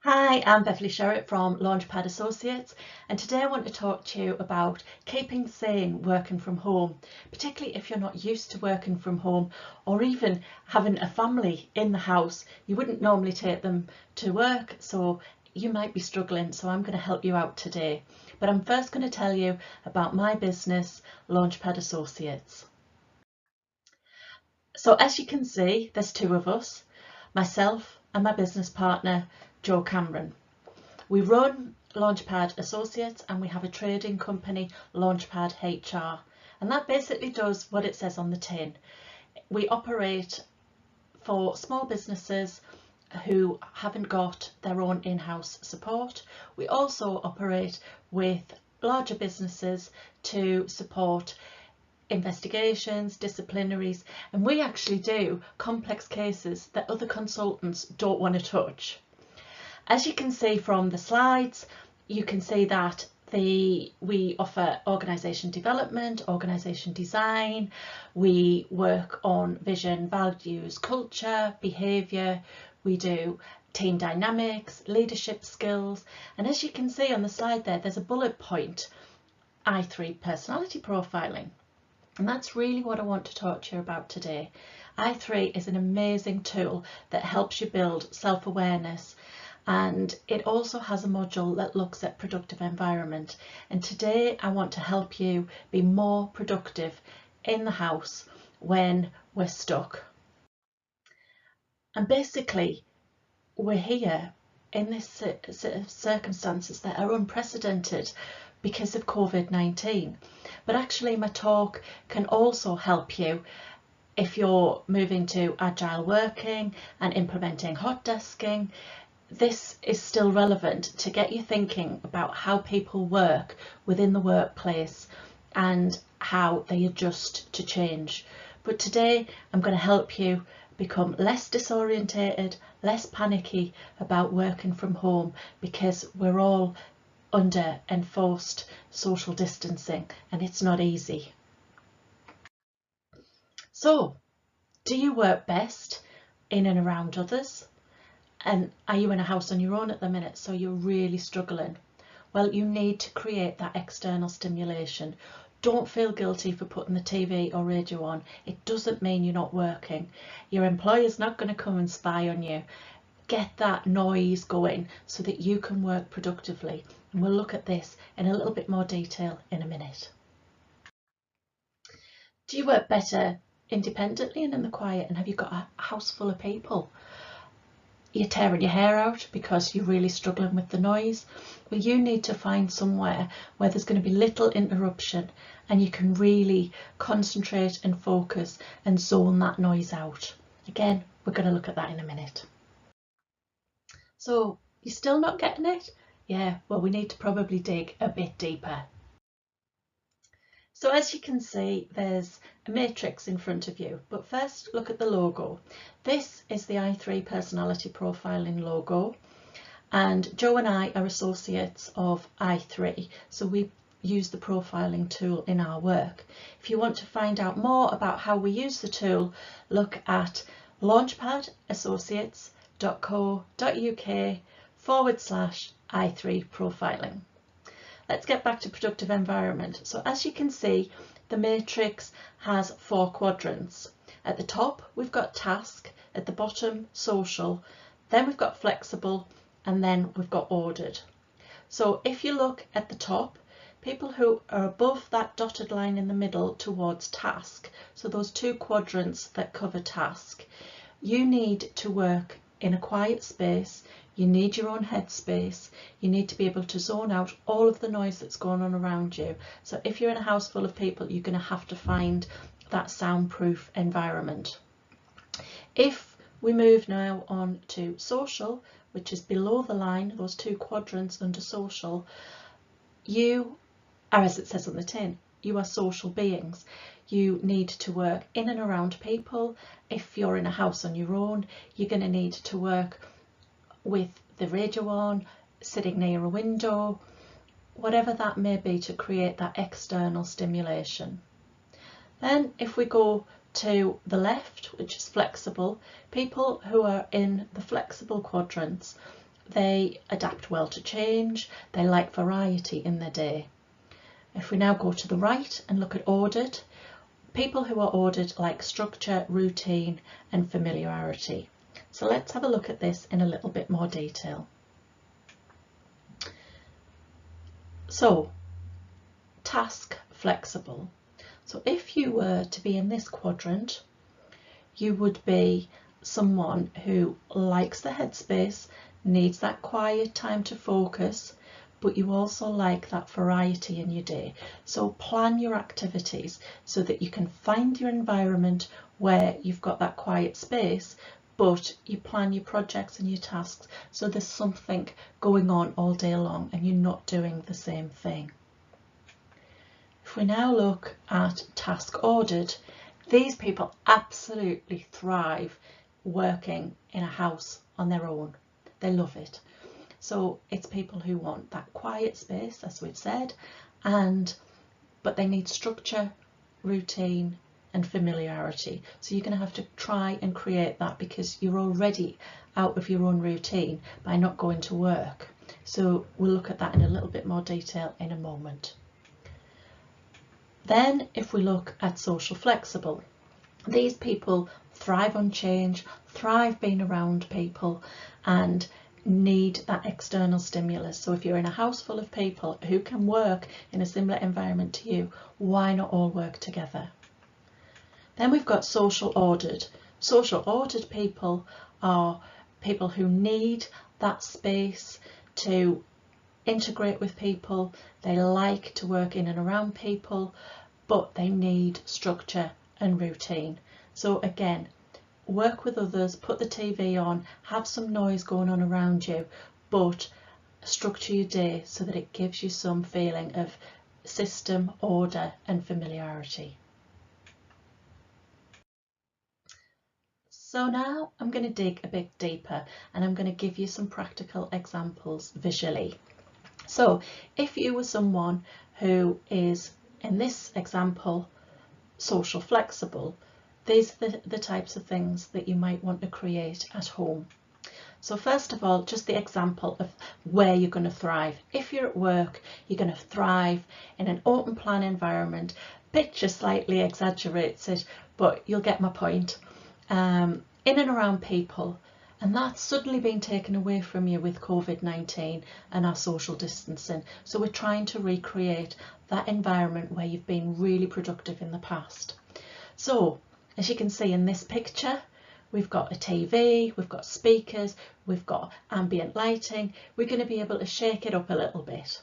Hi, I'm Beverly Sherritt from Launchpad Associates, and today I want to talk to you about keeping sane working from home, particularly if you're not used to working from home or even having a family in the house. You wouldn't normally take them to work, so you might be struggling, so I'm going to help you out today. But I'm first going to tell you about my business, Launchpad Associates. So as you can see, there's two of us, myself and my business partner, Joe Cameron. We run Launchpad Associates and we have a trading company, Launchpad HR, and that basically does what it says on the tin. We operate for small businesses who haven't got their own in-house support. We also operate with larger businesses to support investigations, disciplinaries, and we actually do complex cases that other consultants don't want to touch. As you can see from the slides, you can see that we offer organisation development, organisation design, we work on vision, values, culture, behaviour, we do team dynamics, leadership skills, and as you can see on the slide there's a bullet point, I3 personality profiling. And that's really what I want to talk to you about today. I3 is an amazing tool that helps you build self-awareness, and it also has a module that looks at productive environment. And today I want to help you be more productive in the house when we're stuck. And basically we're here in this set of circumstances that are unprecedented because of COVID-19. But actually my talk can also help you if you're moving to agile working and implementing Hotdesking. This is still relevant to get you thinking about how people work within the workplace and how they adjust to change. But today I'm going to help you become less disorientated, less panicky about working from home, because we're all under enforced social distancing and it's not easy. So, do you work best in and around others? And are you in a house on your own at the minute, so you're really struggling? Well, you need to create that external stimulation. Don't feel guilty for putting the TV or radio on. It doesn't mean you're not working. Your employer's not going to come and spy on you. Get that noise going so that you can work productively. And we'll look at this in a little bit more detail in a minute. Do you work better independently and in the quiet? And have you got a house full of people? You're tearing your hair out because you're really struggling with the noise. Well, you need to find somewhere where there's going to be little interruption and you can really concentrate and focus and zone that noise out. Again, we're going to look at that in a minute. So you're still not getting it? Yeah, well, we need to probably dig a bit deeper. So as you can see, there's a matrix in front of you, but first look at the logo. This is the I3 personality profiling logo, and Joe and I are associates of I3, so we use the profiling tool in our work. If you want to find out more about how we use the tool, look at launchpadassociates.co.uk/I3 profiling. Let's get back to productive environment. So as you can see, the matrix has 4 quadrants. At the top, we've got task, at the bottom, social, then we've got flexible, and then we've got ordered. So if you look at the top, people who are above that dotted line in the middle towards task, so those 2 quadrants that cover task, you need to work in a quiet space. You need your own headspace. You need to be able to zone out all of the noise that's going on around you. So if you're in a house full of people, you're going to have to find that soundproof environment. If we move now on to social, which is below the line, those 2 quadrants under social, you are, as it says on the tin, you are social beings. You need to work in and around people. If you're in a house on your own, you're going to need to work with the radio on, sitting near a window, whatever that may be, to create that external stimulation. Then if we go to the left, which is flexible, people who are in the flexible quadrants, they adapt well to change, they like variety in their day. If we now go to the right and look at ordered, people who are ordered like structure, routine and familiarity. So let's have a look at this in a little bit more detail. So, task flexible. So if you were to be in this quadrant, you would be someone who likes the headspace, needs that quiet time to focus, but you also like that variety in your day. So plan your activities so that you can find your environment where you've got that quiet space, but you plan your projects and your tasks so there's something going on all day long and you're not doing the same thing. If we now look at task ordered, these people absolutely thrive working in a house on their own. They love it. So it's people who want that quiet space, as we've said, but they need structure, routine and familiarity. So you're going to have to try and create that because you're already out of your own routine by not going to work. So we'll look at that in a little bit more detail in a moment. Then if we look at social flexible, these people thrive on change, thrive being around people and need that external stimulus. So if you're in a house full of people who can work in a similar environment to you, why not all work together? Then we've got social ordered. Social ordered people are people who need that space to integrate with people. They like to work in and around people, but they need structure and routine. So again, work with others, put the TV on, have some noise going on around you, but structure your day so that it gives you some feeling of system, order and familiarity. So now I'm going to dig a bit deeper and I'm going to give you some practical examples visually. So if you were someone who is, in this example, social flexible, these are the types of things that you might want to create at home. So first of all, just the example of where you're going to thrive. If you're at work, you're going to thrive in an open plan environment. Picture slightly exaggerates it, but you'll get my point. In and around people, and that's suddenly been taken away from you with COVID-19 and our social distancing. So we're trying to recreate that environment where you've been really productive in the past. So as you can see in this picture, we've got a TV, we've got speakers, we've got ambient lighting. We're going to be able to shake it up a little bit.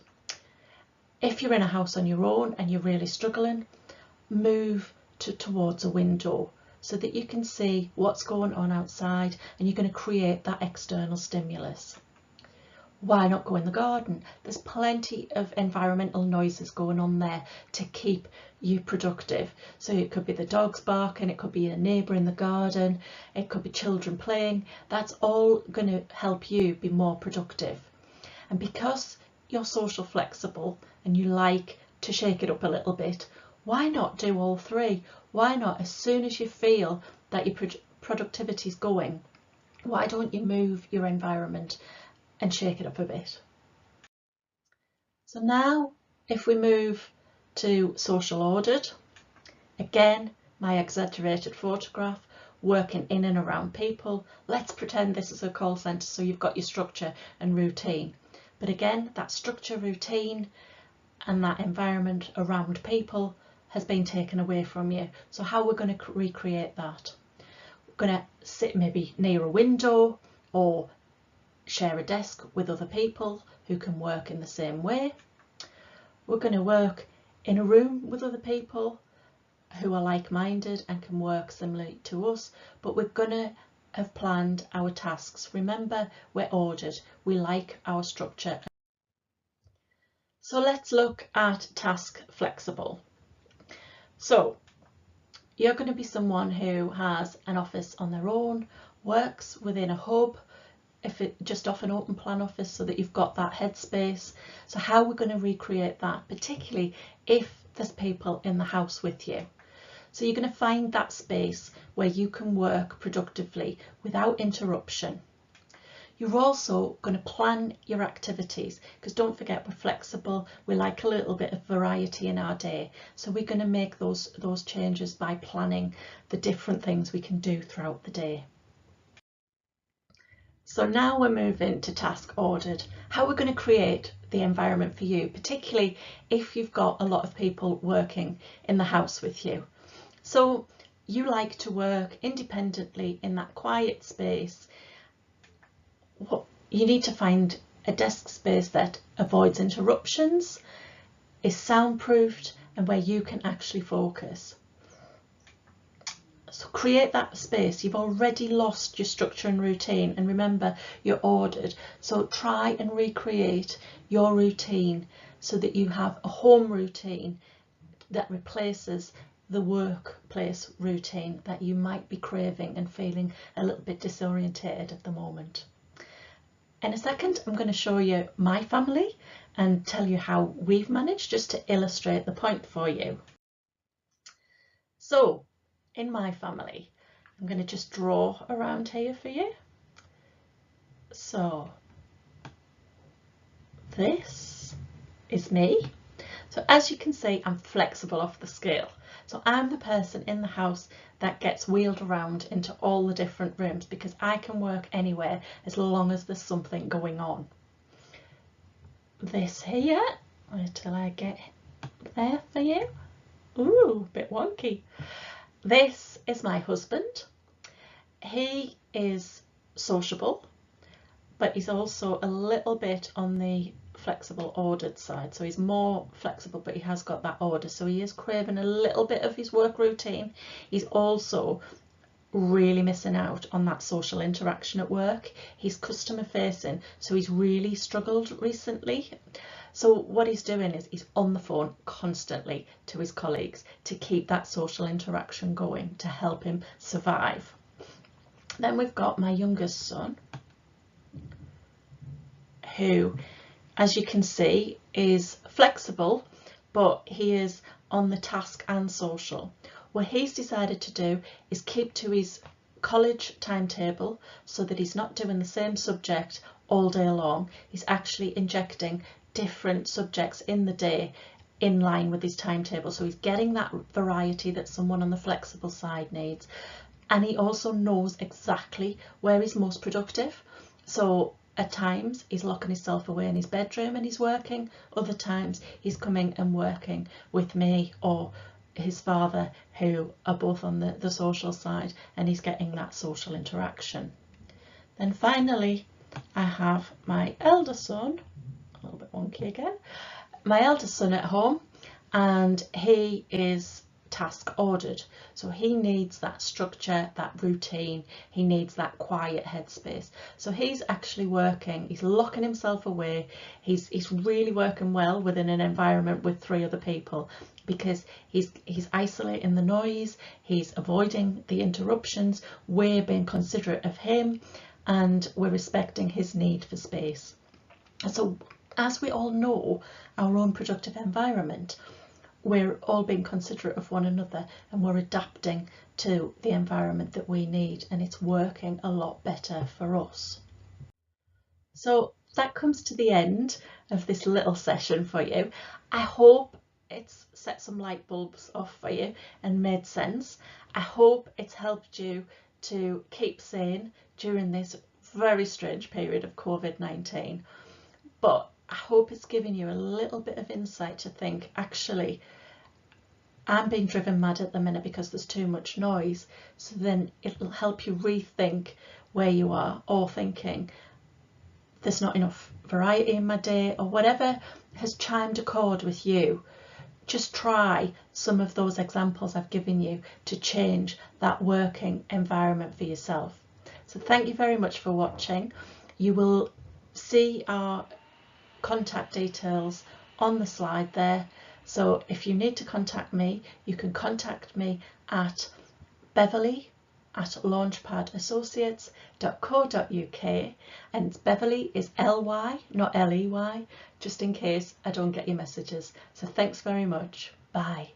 If you're in a house on your own and you're really struggling, move towards a window so that you can see what's going on outside and you're going to create that external stimulus. Why not go in the garden? There's plenty of environmental noises going on there to keep you productive. So it could be the dogs barking, it could be a neighbour in the garden, it could be children playing. That's all going to help you be more productive. And because you're social flexible and you like to shake it up a little bit, why not do all three? Why not, as soon as you feel that your productivity is going, why don't you move your environment and shake it up a bit? So now if we move to social ordered, again, my exaggerated photograph, working in and around people. Let's pretend this is a call centre, so you've got your structure and routine. But again, that structure, routine and that environment around people has been taken away from you. So how we're going to recreate that? We're going to sit maybe near a window or share a desk with other people who can work in the same way. We're going to work in a room with other people who are like-minded and can work similarly to us, but we're going to have planned our tasks. Remember, we're ordered. We like our structure. So let's look at task flexible. So you're going to be someone who has an office on their own, works within a hub, if it just off an open plan office, so that you've got that headspace. So how we're going to recreate that, particularly if there's people in the house with you. So you're going to find that space where you can work productively without interruption. You're also going to plan your activities, because don't forget, we're flexible, we like a little bit of variety in our day, so we're going to make those changes by planning the different things we can do throughout the day. So now we're moving to task ordered, how we're going to create the environment for you, particularly if you've got a lot of people working in the house with you. So you like to work independently in that quiet space. You need to find a desk space that avoids interruptions, is soundproofed, and where you can actually focus. So create that space. You've already lost your structure and routine, and remember, you're ordered. So try and recreate your routine so that you have a home routine that replaces the workplace routine that you might be craving and feeling a little bit disorientated at the moment. In a second, I'm going to show you my family and tell you how we've managed, just to illustrate the point for you. So in my family, I'm going to just draw around here for you. So this is me. So as you can see, I'm flexible off the scale. So I'm the person in the house that gets wheeled around into all the different rooms, because I can work anywhere as long as there's something going on. This here, until I get there for you. Ooh, a bit wonky. This is my husband. He is sociable, but he's also a little bit on the flexible ordered side. So he's more flexible, but he has got that order. So he is craving a little bit of his work routine. He's also really missing out on that social interaction at work. He's customer facing, so he's really struggled recently. So what he's doing is he's on the phone constantly to his colleagues to keep that social interaction going, to help him survive. Then we've got my youngest son, who, as you can see, is flexible, but he is on the task and social. What he's decided to do is keep to his college timetable so that he's not doing the same subject all day long. He's actually injecting different subjects in the day in line with his timetable. So he's getting that variety that someone on the flexible side needs. And he also knows exactly where he's most productive. So at times he's locking himself away in his bedroom and he's working. Other times he's coming and working with me or his father, who are both on the social side, and he's getting that social interaction. Then finally, I have my elder son, a little bit wonky again, my eldest son at home, and he is task ordered. So he needs that structure, that routine, he needs that quiet headspace. So he's actually working, he's locking himself away, he's really working well within an environment with 3 other people, because he's isolating the noise, he's avoiding the interruptions, we're being considerate of him, and we're respecting his need for space. And so as we all know our own productive environment, we're all being considerate of one another, and we're adapting to the environment that we need, and it's working a lot better for us. So that comes to the end of this little session for you. I hope it's set some light bulbs off for you and made sense. I hope it's helped you to keep sane during this very strange period of COVID-19. But I hope it's given you a little bit of insight to think, actually, I'm being driven mad at the minute because there's too much noise. So then it'll help you rethink where you are, or thinking there's not enough variety in my day, or whatever has chimed a chord with you. Just try some of those examples I've given you to change that working environment for yourself. So thank you very much for watching. You will see our contact details on the slide there. So if you need to contact me, you can contact me at beverly@launchpadassociates.co.uk, and Beverly is L-Y, not L-E-Y, just in case I don't get your messages. So thanks very much. Bye.